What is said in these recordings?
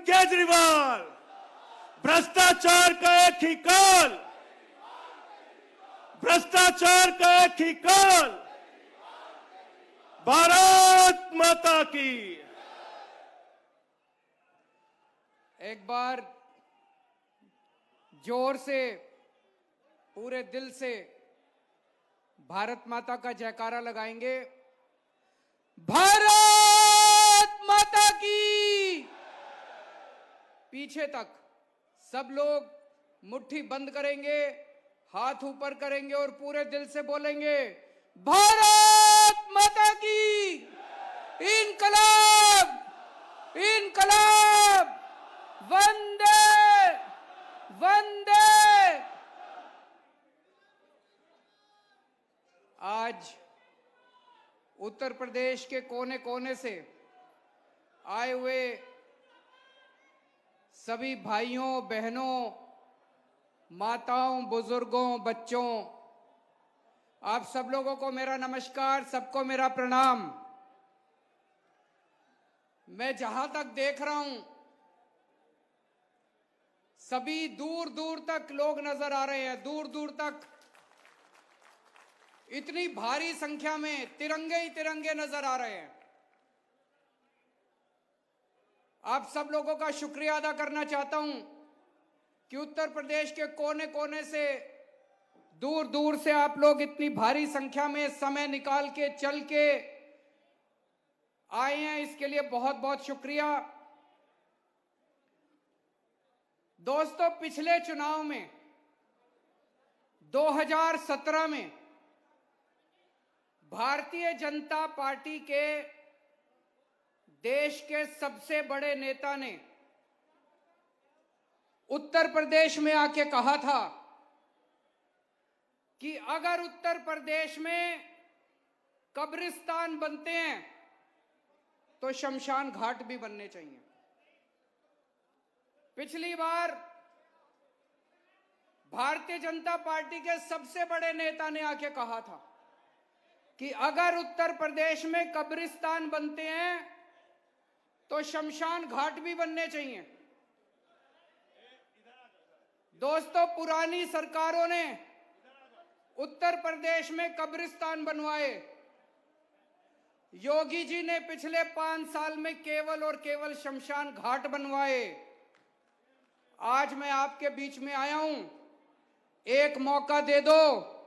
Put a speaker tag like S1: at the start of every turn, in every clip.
S1: केजरीवाल, भ्रष्टाचार का एक ही काल, भ्रष्टाचार का एक ही काल। भारत माता की।
S2: एक बार जोर से, पूरे दिल से भारत माता का जयकारा लगाएंगे। भारत माता की। पीछे तक सब लोग मुट्ठी बंद करेंगे, हाथ ऊपर करेंगे और पूरे दिल से बोलेंगे, भारत माता की। इनकलाब, इनकलाब, वंदे वंदे। आज उत्तर प्रदेश के कोने कोने से आए हुए सभी भाइयों बहनों, माताओं, बुजुर्गों, बच्चों, आप सब लोगों को मेरा नमस्कार, सबको मेरा प्रणाम। मैं जहां तक देख रहा हूं, सभी दूर दूर तक लोग नजर आ रहे हैं, दूर दूर तक इतनी भारी संख्या में तिरंगे ही तिरंगे नजर आ रहे हैं। आप सब लोगों का शुक्रिया अदा करना चाहता हूं कि उत्तर प्रदेश के कोने कोने से, दूर दूर से आप लोग इतनी भारी संख्या में समय निकाल के चल के आए हैं, इसके लिए बहुत बहुत शुक्रिया। दोस्तों, पिछले चुनाव में 2017 में भारतीय जनता पार्टी के देश के सबसे बड़े नेता ने उत्तर प्रदेश में आके कहा था कि अगर उत्तर प्रदेश में कब्रिस्तान बनते हैं तो शमशान घाट भी बनने चाहिए। पिछली बार भारतीय जनता पार्टी के सबसे बड़े नेता ने आके कहा था कि अगर उत्तर प्रदेश में कब्रिस्तान बनते हैं तो शमशान घाट भी बनने चाहिए। दोस्तों, पुरानी सरकारों ने उत्तर प्रदेश में कब्रिस्तान बनवाए। योगी जी ने पिछले 5 साल में केवल और केवल शमशान घाट बनवाए। आज मैं आपके बीच में आया हूं, एक मौका दे दो,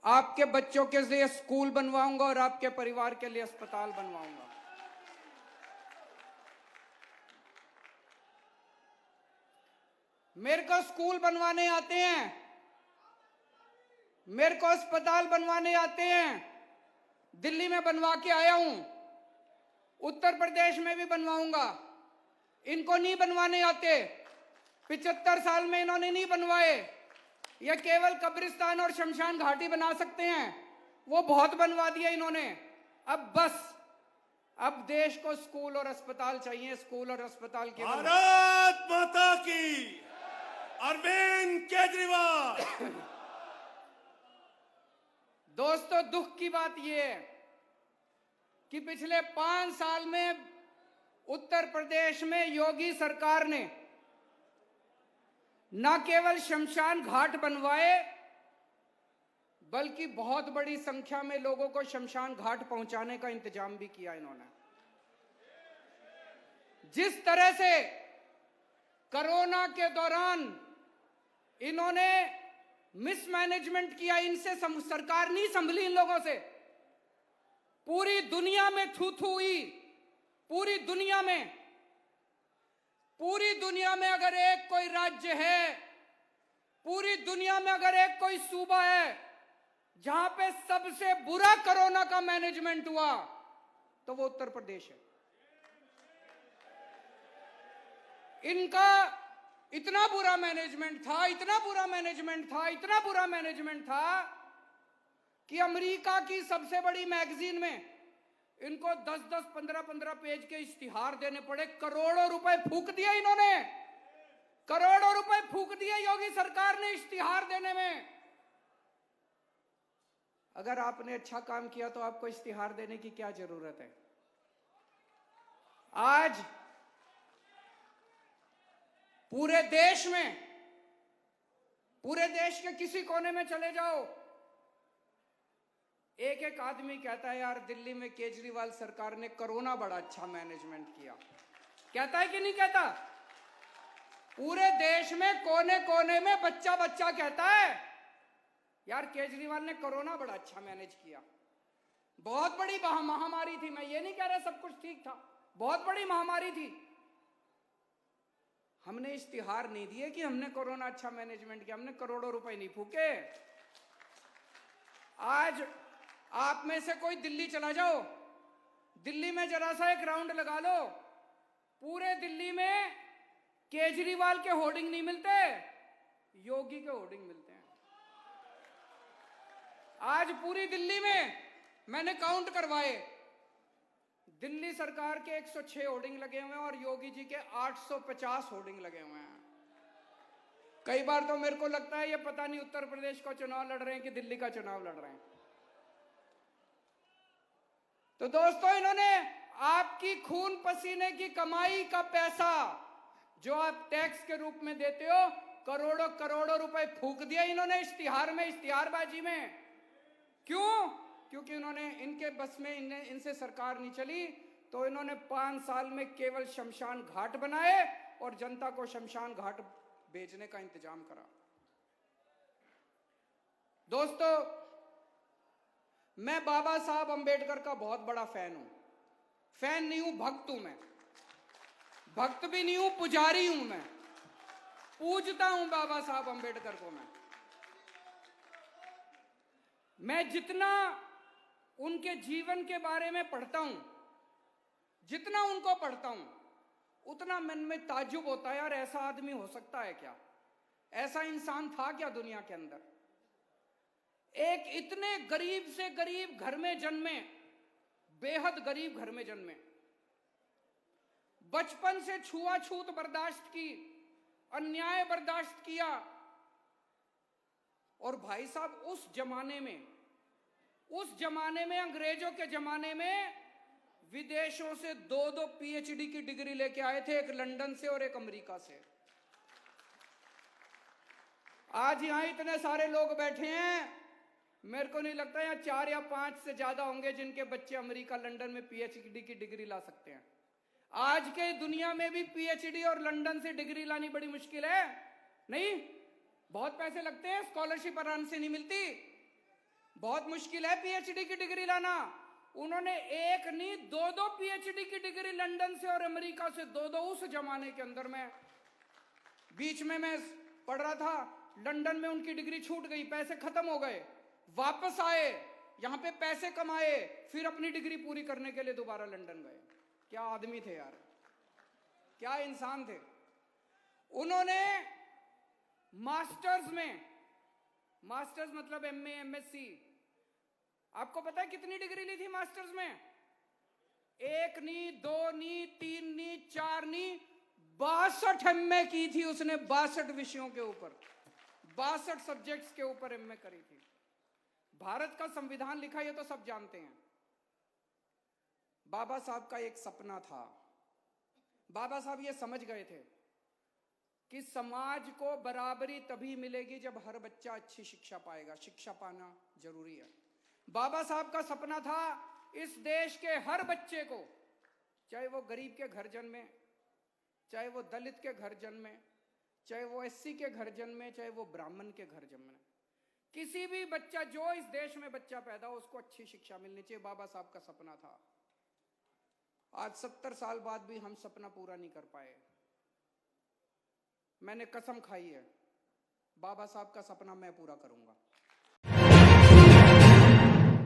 S2: आपके बच्चों के लिए स्कूल बनवाऊंगा और आपके परिवार के लिए अस्पताल बनवाऊंगा। मेरे को स्कूल बनवाने आते हैं, मेरे को अस्पताल बनवाने आते हैं। दिल्ली में बनवा के आया हूं, उत्तर प्रदेश में भी बनवाऊंगा। इनको नहीं बनवाने आते, 75 साल में इन्होंने नहीं बनवाए। ये केवल कब्रिस्तान और शमशान घाटी बना सकते हैं, वो बहुत बनवा दिया इन्होंने। अब बस, अब देश को स्कूल और अस्पताल चाहिए, स्कूल और अस्पताल के।
S1: भारत माता की। अरविंद केजरीवाल।
S2: दोस्तों, दुख की बात यह है कि पिछले 5 साल में उत्तर प्रदेश में योगी सरकार ने न केवल शमशान घाट बनवाए, बल्कि बहुत बड़ी संख्या में लोगों को शमशान घाट पहुंचाने का इंतजाम भी किया इन्होंने। जिस तरह से कोरोना के दौरान इन्होंने मिसमैनेजमेंट किया, इनसे सरकार नहीं संभली, इन लोगों से पूरी दुनिया में थू थू हुई। पूरी दुनिया में अगर एक कोई राज्य है, पूरी दुनिया में अगर एक कोई सूबा है जहां पे सबसे बुरा कोरोना का मैनेजमेंट हुआ, तो वो उत्तर प्रदेश है। इनका इतना बुरा मैनेजमेंट था, इतना बुरा मैनेजमेंट था, इतना बुरा मैनेजमेंट था कि अमेरिका की सबसे बड़ी मैगजीन में इनको 10-10, 15-15 पेज के इश्तिहार देने पड़े। करोड़ों रुपए फूंक दिए इन्होंने, करोड़ों रुपए फूंक दिए योगी सरकार ने इश्तिहार देने में। अगर आपने अच्छा काम किया तो आपको इश्तिहार देने की क्या जरूरत है? पूरे देश के किसी कोने में चले जाओ, एक एक आदमी कहता है यार दिल्ली में केजरीवाल सरकार ने कोरोना बड़ा अच्छा मैनेजमेंट किया। कहता है कि नहीं कहता? पूरे देश में कोने कोने में बच्चा बच्चा कहता है यार केजरीवाल ने कोरोना बड़ा अच्छा मैनेज किया। बहुत बड़ी महामारी थी, मैं ये नहीं कह रहा सब कुछ ठीक था, बहुत बड़ी महामारी थी। हमने इश्तिहार नहीं दिए कि हमने कोरोना अच्छा मैनेजमेंट किया, हमने करोड़ों रुपए नहीं फूके। आज आप में से कोई दिल्ली चला जाओ, दिल्ली में जरा सा एक राउंड लगा लो, पूरे दिल्ली में केजरीवाल के होर्डिंग नहीं मिलते, योगी के होर्डिंग मिलते हैं। आज पूरी दिल्ली में मैंने काउंट करवाए, दिल्ली सरकार के 106 होर्डिंग लगे हुए हैं और योगी जी के 850 होर्डिंग लगे हुए हैं। कई बार तो मेरे को लगता है ये पता नहीं उत्तर प्रदेश का चुनाव लड़ रहे हैं कि दिल्ली का चुनाव लड़ रहे हैं। तो दोस्तों, इन्होंने आपकी खून पसीने की कमाई का पैसा जो आप टैक्स के रूप में देते हो, करोड़ों करोड़ों रुपए फूक दिया इन्होंने इश्तिहार में, इश्तिहारबाजी में। क्यों? क्योंकि इन्होंने, इनके बस में इनसे सरकार नहीं चली, तो इन्होंने 5 साल में केवल शमशान घाट बनाए और जनता को शमशान घाट बेचने का इंतजाम करा। दोस्तों, मैं बाबा साहब अंबेडकर का बहुत बड़ा फैन हूं। फैन नहीं हूं, भक्त हूं मैं। भक्त भी नहीं हूं, पुजारी हूं मैं। पूजता हूं बाबा साहब अंबेडकर को मैं जितना उनके जीवन के बारे में पढ़ता हूं, जितना उनको पढ़ता हूं, उतना मन में ताज्जुब होता है, यार ऐसा आदमी हो सकता है क्या? ऐसा इंसान था क्या दुनिया के अंदर? एक इतने गरीब से गरीब घर में जन्मे, बेहद गरीब घर में जन्मे, बचपन से छुआछूत बर्दाश्त की, अन्याय बर्दाश्त किया। और भाई साहब, उस जमाने में अंग्रेजों के जमाने में विदेशों से 2-2 पीएचडी की डिग्री लेके आए थे, एक लंदन से और एक अमेरिका से। आज यहां इतने सारे लोग बैठे हैं, मेरे को नहीं लगता यहाँ 4 या 5 से ज्यादा होंगे जिनके बच्चे अमेरिका लंदन में पीएचडी की डिग्री ला सकते हैं। आज के दुनिया में भी पीएचडी और लंदन से डिग्री लानी बड़ी मुश्किल है। नहीं, बहुत पैसे लगते हैं, स्कॉलरशिप आराम से नहीं मिलती, बहुत मुश्किल है पीएचडी की डिग्री लाना। उन्होंने एक नहीं 2-2 पीएचडी की डिग्री लंदन से और अमेरिका से 2-2। उस जमाने के अंदर में बीच में मैं पढ़ रहा था, लंदन में उनकी डिग्री छूट गई, पैसे खत्म हो गए, वापस आए, यहां पे पैसे कमाए, फिर अपनी डिग्री पूरी करने के लिए दोबारा लंदन गए। क्या आदमी थे यार, क्या इंसान थे। उन्होंने मास्टर्स मतलब एमए, एमएससी, आपको पता है कितनी डिग्री ली थी मास्टर्स में? 1 नहीं, 2 नहीं, 3 नहीं, 4 नहीं, 62 एमए की थी उसने। 62 विषयों के ऊपर, 62 सब्जेक्ट्स के ऊपर एमए करी थी। भारत का संविधान लिखा, ये तो सब जानते हैं। बाबा साहब का एक सपना था। बाबा साहब ये समझ गए थे कि समाज को बराबरी तभी मिलेगी जब हर बच्चा अच्छी शिक्षा पाएगा। शिक्षा पाना जरूरी है। बाबा साहब का सपना था इस देश के हर बच्चे को, चाहे वो गरीब के घर जन्मे, चाहे वो दलित के घर जन्मे, चाहे वो एससी के घर जन्मे, चाहे वो ब्राह्मण के घर जन्मे, किसी भी बच्चा, जो इस देश में बच्चा पैदा हो, उसको अच्छी शिक्षा मिलनी चाहिए। बाबा साहब का सपना था। आज 70 साल बाद भी हम सपना पूरा नहीं कर पाए। मैंने कसम खाई है, बाबा साहब का सपना मैं पूरा करूंगा।